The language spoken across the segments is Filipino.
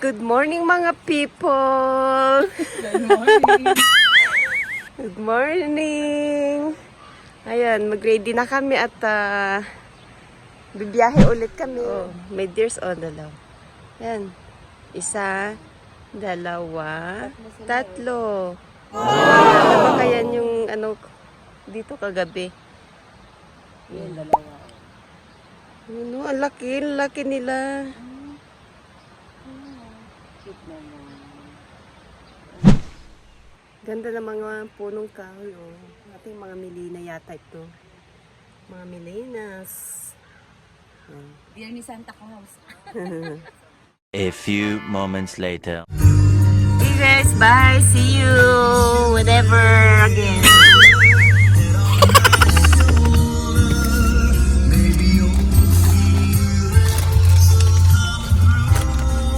Good morning mga people! Good morning! Good morning! Ayan, mag-ready na kami at bibiyahe ulit kami. Oh, may deers on dalaw. Ayan. Isa, dalawa, tatlo. Wow! Ano ba kaya yung dito kagabi? Yung dalawa. Ano, ang laki nila. Cute naman. Ganda ng mga punong kahoy, oh. Ating mga milina yata ito. Mga milinas. Oh. Dear ni Santa Claus. A few moments later. Hey guys, bye. See you whenever again.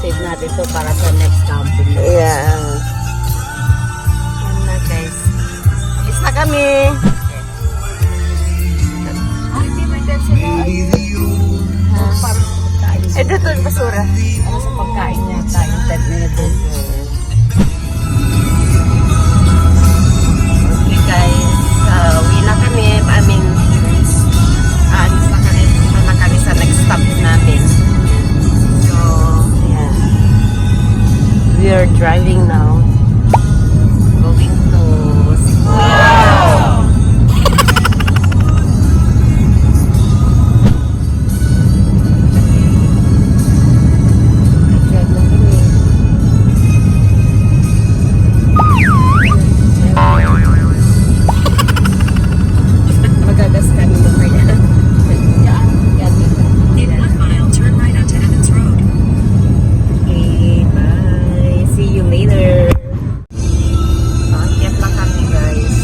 Save natin to para sa next camping. Yeah. Yan na guys. Alis na kami. Ay, di ba dyan sila? Para sa pagkain. Eh, dito yung basura. Para sa pagkain niya tayo. Ted na ito. Okay guys. Uwi na kami. Aalis na kami sa next stop namin. So, ayan. We are driving now. Going to Cebu. Drive na kami. Magagas kami mamaya. Yan dito. In 1 mile, turn right onto Evans Road. Okay, bye. See you later. Paakyat lang kami, guys.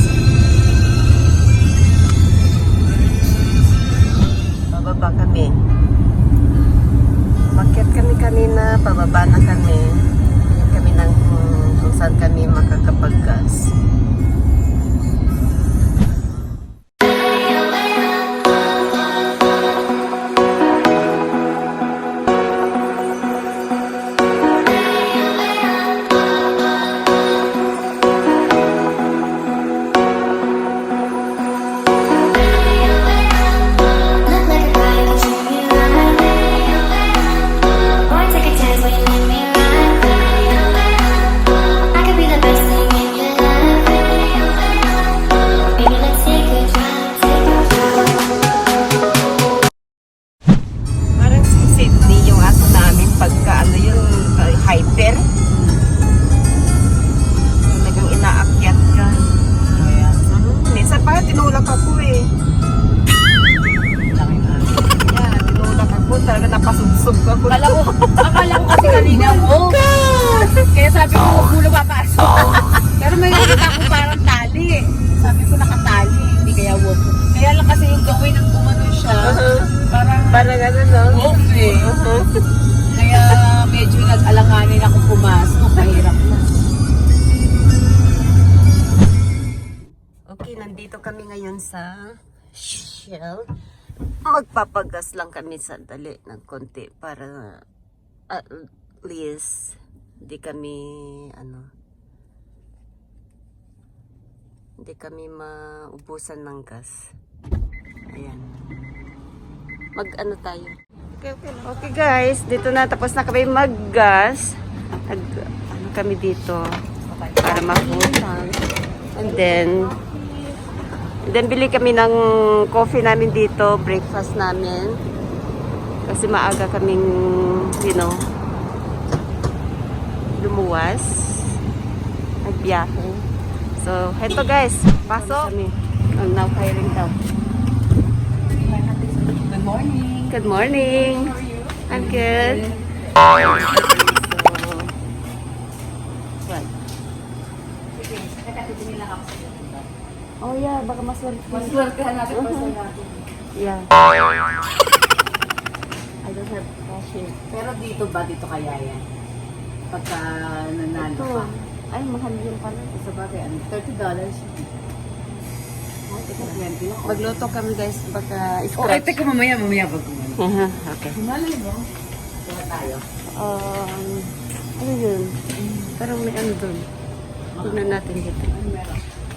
Bababa kami. Paakyat kami kanina, pababa na kami. Ayan kami ng kung saan kami makakapag-gas. Look like a guy who treat me right. Boy, take a chance when you let me ride. I could be the best thing in your life. Baby, let's take a drive, take a drive. Parang si Sydney yung aso namin pagka yung hyper. Talagang inaakyat ka. Ayan. Minsan pa tinulak ako eh. Laki na. Yeah, tinulak ako. Talaga napasugsog ako. Akala ko kasi kanina mo. Kaya sabi ko, huwag mo napapasok. Pero may nakita ko parang tali. Sabi ko nakatali. Hindi kaya huwag. Kaya lang kasi yung gawin ng gumano siya. Parang Parang ano no? off eh. Kaya medyo nag-alanganin ako pumasok. Mahirap na. Okay, nandito kami ngayon sa Shell. Magpapagas lang kami sandali ng konti para at least hindi kami maubusan ng gas. Ayan. Tayo. Okay guys, dito na tapos na kami mag-gas. Kami dito para mag-full. And then bili kami ng coffee namin dito, breakfast namin. Kasi maaga kaming, lumuwas. Nagbiyahe. So, heto guys, pasok. Now hiring daw. Good morning. Good morning. I'm good. Oh yeah, baka maswerte. Maswertehan natin person natin. Yeah. I don't have cash here. Pero dito ba? Dito kaya yan? Pagka nanalo Ito. ka. Ay, mahal yun pala. Sa bagay, ano? $30. Ito, 20 lang. Magluto kami guys, baka Okay, scratch. teka mamaya pag kumano. Okay. Malay mo. Kaya tayo. Ano yun? Parang may ano doon. Tignan natin dito.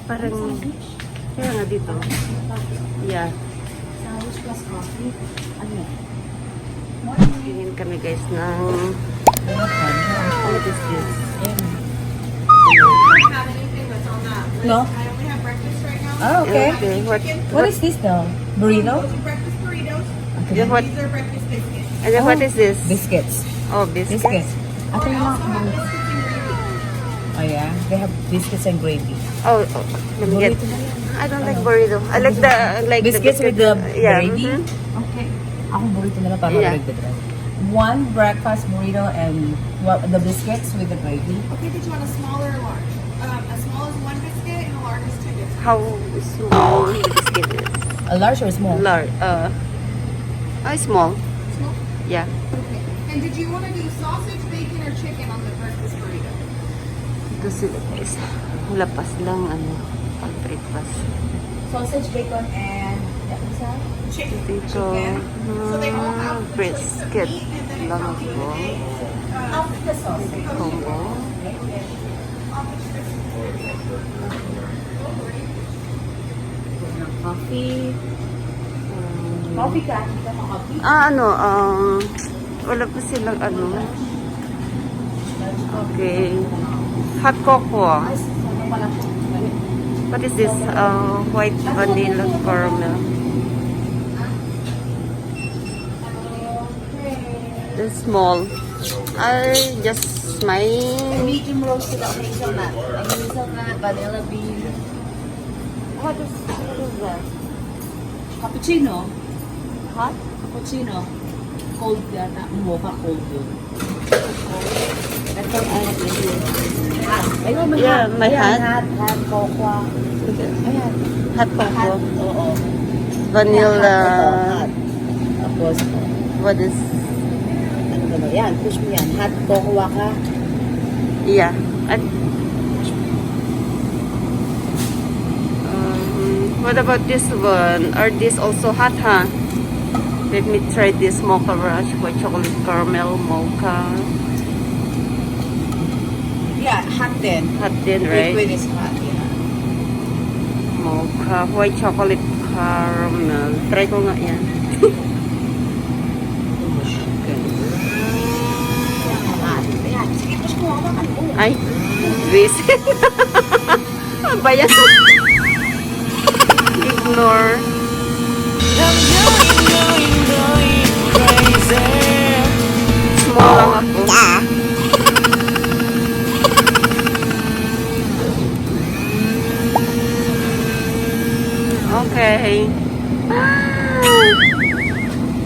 Parang, kaya nga dito. Yeah. Sandwich plus coffee. Ano yan? Tingin kami guys ng, what is this? No? Oh, okay. Okay, What is this though? Burrito? Yeah, what? And then what is this? Biscuits. Oh, biscuits. Biscuits. Ito yung mga Oh yeah, they have biscuits and gravy. Oh, let me get. Burrito na yan. I don't like burrito. I like the Biscuits the with the yeah. gravy? mhm. Okay. Ako burrito na lang para Yeah. yeah. One breakfast burrito and the biscuits with the gravy. Okay, did you want a smaller or large? As small as one biscuit and a large as two biscuits. How small the biscuit is? A large or small? Large. Small. Small? Yeah. Okay. And did you want to do sausage, bacon, or chicken on the breakfast burrito? Ito sila guys. Lapas lang ano pag breakfast. Sausage, bacon, and Chicken. Dito. So they all have the choice of Brisket. meat and then it Lang comes with ako. the sausage. Combo. Coffee. Coffee ka? Hindi ka coffee? Wala pa silang ano. Okay. Hot cocoa. What is this? White vanilla caramel. The small. Just my... Medium roast sila hazelnut. Ay, hazelnut, vanilla bean. What is that? Cappuccino. Hot? Cappuccino. Cold yata. Mocha cold yun. Ito ay hot. Ayun, may Yeah, hot. may Ayan, hot. Hot cocoa. Ayan. Hot cocoa. Oo. Vanilla. Hot. Tapos, What is... ano ba? Yan, push mo yan. Hot cocoa ka. Yeah. At, what about this one? Are these also hot, huh? Let me try this mocha rush white chocolate caramel mocha. Yeah, hot din. Hot din, right? Liquid is hot, yeah. Mocha white chocolate caramel. Try ko nga yan. Hot. Ayan, sige, push mo. Hawakan mo. Ay, visit. Ano ba yan? Ignore. Small lang ako. Okay.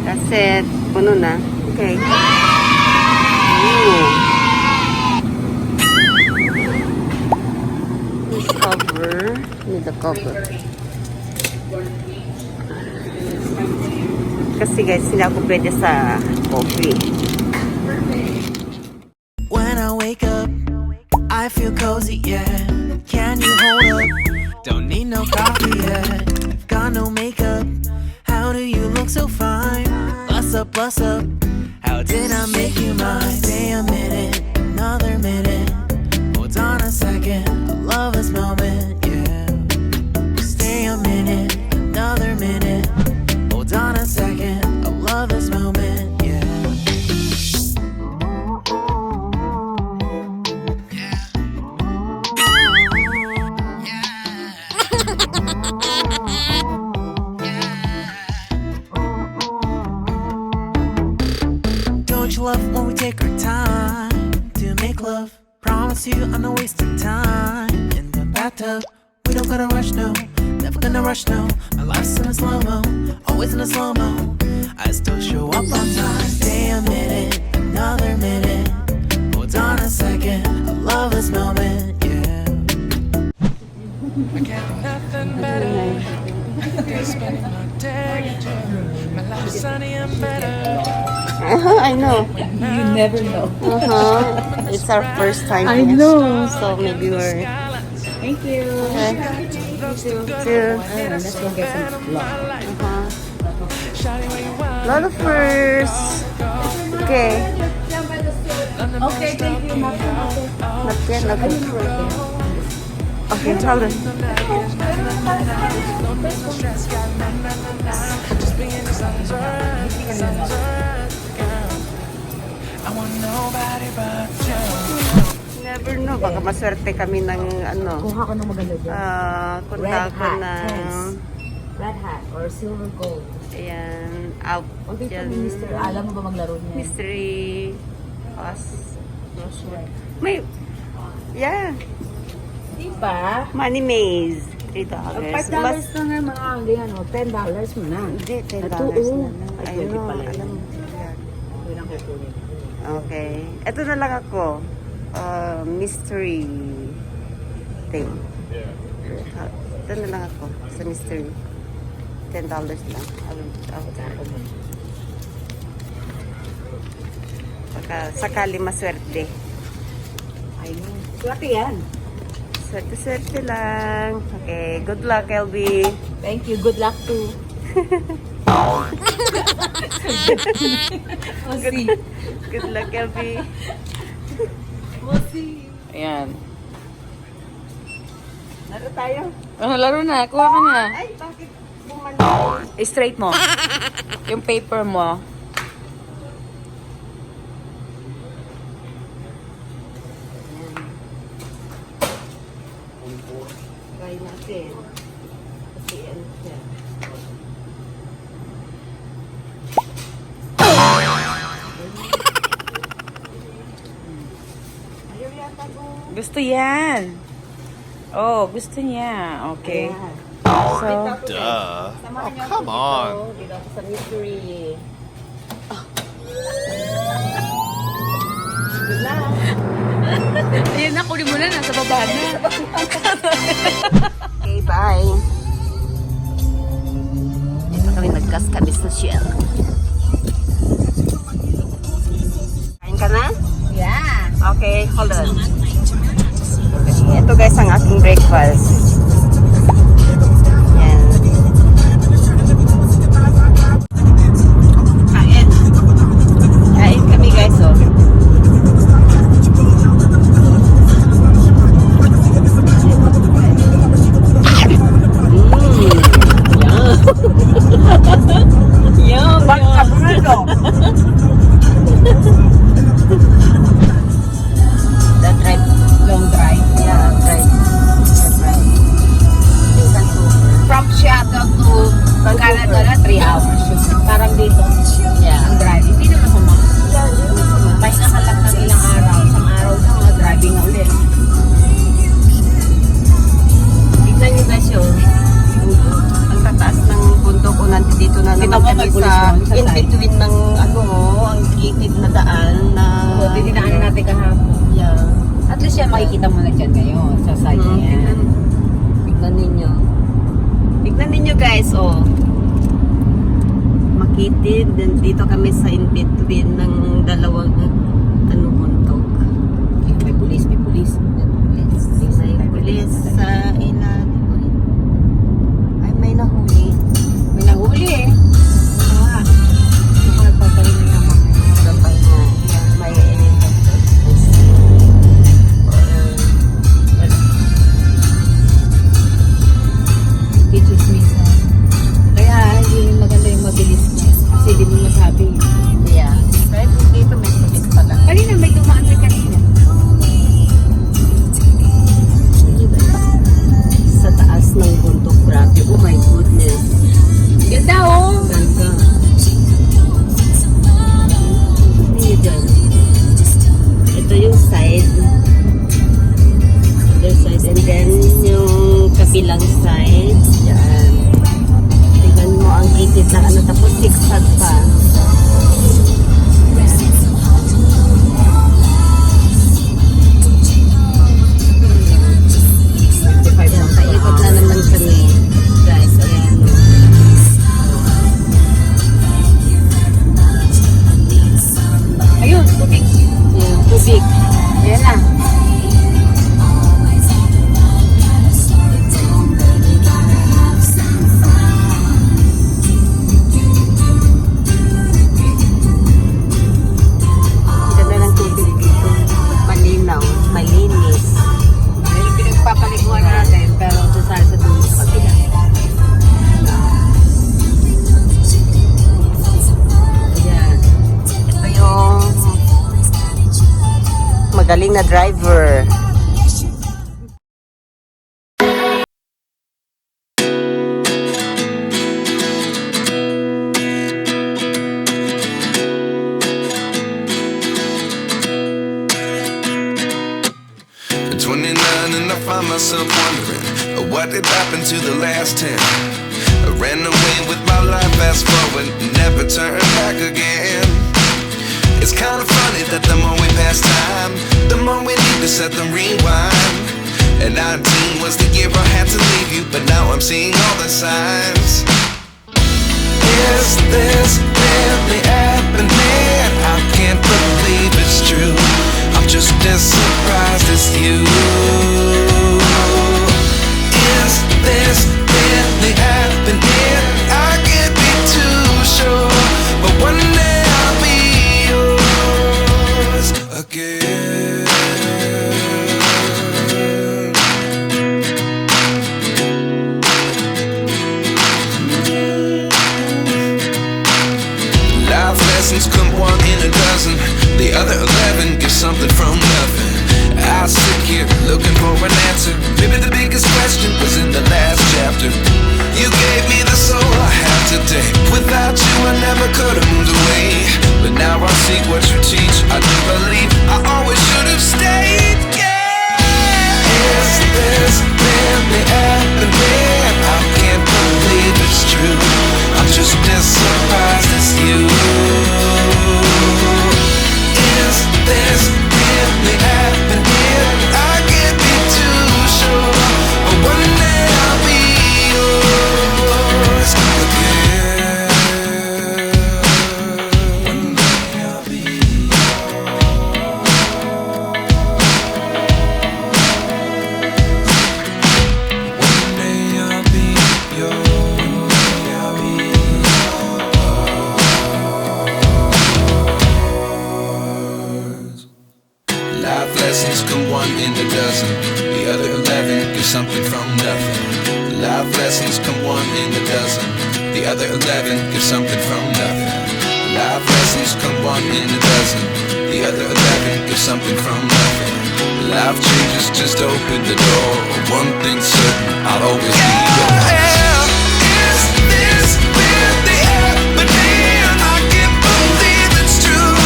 That's it. Puno na. Okay. Ooh. This cover. Need the cover. Kasi guys, hindi ako pwede sa coffee. When I wake up, I feel cozy, yeah. Can you hold up? Don't need no coffee yet. Got no makeup. How do you look so fine? Bust up, bust up. How did I make you mine? Stay a minute, another minute. Hold on a second. I love this moment, yeah. Stay a minute, another minute. Hold on a second. I love this moment, yeah. Don't you love when we take our time to make love? Promise you I'm not wasting time in the bathtub. We don't gotta rush, no. Never gonna rush, no. My life's in a slow-mo, always in a slow-mo. I still show up on time. Stay a minute, another minute. Hold on a second, I love this moment, yeah. I got nothing better than spending my day. My life's sunny and better. I know. You never know. It's our first time. I here. know. So maybe we're... Thank you. Still, Let's go get some vlog. lot of first. Okay. Okay, thank you. Not yet, okay. Okay, tell them. I want nobody but you. Never know, baka maswerte kami ng ano. Kuha ko ng maganda dyan. Punta Red ko hat, ng, yes. Red hat or silver gold. ayan, out O dito dyan. ni Mr. Alam mo ba maglaro niya? Mystery may, yeah, Di ba? money maze. $3. $5 na nga mga hindi ano, $10 mo na. Hindi, $10 Ito, na oh. lang. Ay, Ayun, pwede pala alam yun. mo. Yan. Hindi lang kukunin. Okay. Ito na lang ako. Mystery thing. Ito na lang ako sa mystery. $10 lang. Baka sakali maswerte. Ayun. Swerte yan. Swerte-swerte lang. Okay. Good luck, LB. Thank you. Good luck too. Good luck, LB. Ayan. Laro tayo. Oh, laro na. Kuha ka na. Ay, bakit bumalik? Straight mo. Yung paper mo. Try natin. Kasi ano siya. Ayaw yata ko. Gusto yan. Oh, gusto niya. Okay. So, Duh. Samahan niyo ako come on. dito. Dito ako sa mystery. ayun na. Kunin mo na. Nasa baba na. Okay, bye. Dito kami nagkaskabis na siya. Kain ka na? Yeah. Okay, hold on. Ito guys ang aking breakfast. Yan. Kain. Kain kami guys, oh. That drive, long drive. Yeah, right. Right. From Seattle to Canada na 3 hours. Parang dito. Yeah. Ang drive. Hindi naman sama. Pahinga ka lang ng ilang araw. Isang araw na mga driving na ulit. Tignan nyo guys yun. Ang tataas ng bundok ko nandito na Kita naman mo, kami may pulis sa doon sa in side. between ng ano, ang gilid na daan na So, dinaanan natin kahapon. yeah. At least yan makikita mo na dyan ngayon sa side Mm, niya. tignan ninyo. Tignan ninyo guys, oh. Makitid. Then dito kami sa in between ng dalawang ano bundok. May pulis, may pulis. May pulis sa ilan. Ay, may nahuli. May nahuli eh. Ah, nakapagpapahin na naman. Sabay na. May Teachers minsan. Kaya hindi maganda yung mabilis niya. Kasi di mo masabi. yeah. Kaya magaling na driver. At 29 and I find myself wondering what did happen to the last 10. I ran away with my life, fast forward, never turn back again. It's kind of funny that the more we pass time, the more we need to set them rewind. And 19 was the year I had to leave you, but now I'm seeing all the signs. Is this really happening? I can't believe it's true. I'm just as surprised as you. Is this really happening? I can't be too sure, but one day I'll be yours again. Life lessons come one in a dozen. The other 11 get something from nothing. I sit here looking for an answer. Maybe the biggest question was in the last chapter. You gave me the soul I have today. Without you I never could have moved away. But now I see what you teach. I do believe I always should have stayed. Yeah. Is this really happening? I can't believe it's true. I'm just as surprised as you. Is this really happening? I can't be too sure, but one day I'll be yours again. One day I'll be yours. One day I'll be yours. One day I'll be yours. Life lessons come one in a dozen. The other 11 give something from nothing. Life lessons come one in a dozen. The other 11 give something from nothing. Life lessons come one in a dozen. The other 11 give something from nothing. Life changes just open the door. One thing's certain, I'll always be yours. Is this really happening? I can't believe it's true.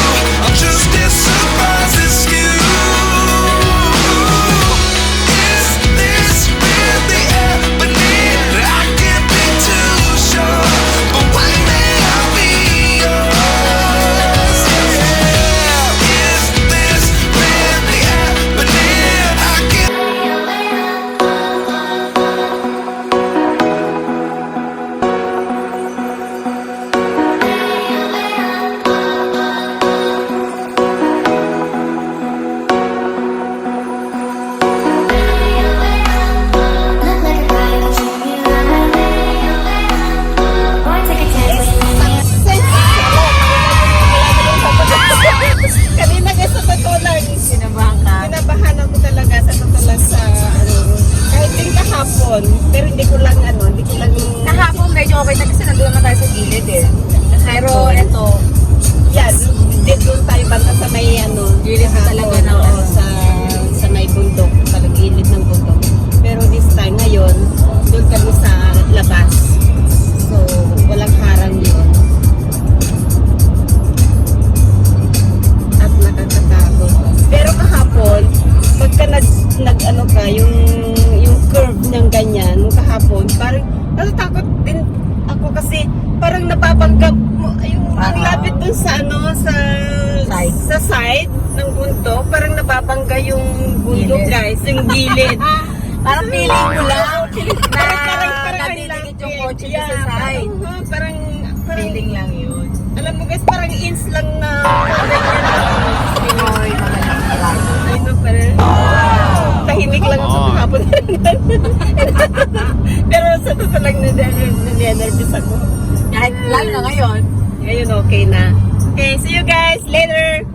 I'm just as surprised as you. Is this really happening? I can't be too sure, but one day I'll be yours. Yeah. Is this really happening? I can't. Look like a guy who treat me right. Boy, take a chance when you Kanina guys, sa totoo lang. Sinabahan ka? Sinabahan ako talaga sa totoo lang sa ano. Kahit din kahapon, pero hindi ko lang yung... Kahapon medyo okay na kasi nandun naman tayo sa gilid eh. Pero eto, yan, doon tayo banda sa may gilid talaga na sa may bundok, sa gilid ng bundok. Pero this time ngayon, doon kami sa labas. So, walang harang yun. At nakakatakot. Pero kahapon, pagka nag ka, yung curve niyang ganyan, nung kahapon, parang natatakot din ako kasi parang napapanggap mo, yung ang lapit dun sa sa side ng bundok, parang napapangga yung bundok guys, yung gilid. Parang feeling mo lang na natitigit yung kotse sa side. Parang feeling lang yun. Alam mo guys, parang ins lang na Pinoy, mga lang. Ayun, parang tahimik lang ako kahapon. Pero sa totoo lang na-nervous ako. Kahit lang na ngayon. Ngayon okay na. Okay, see you guys later!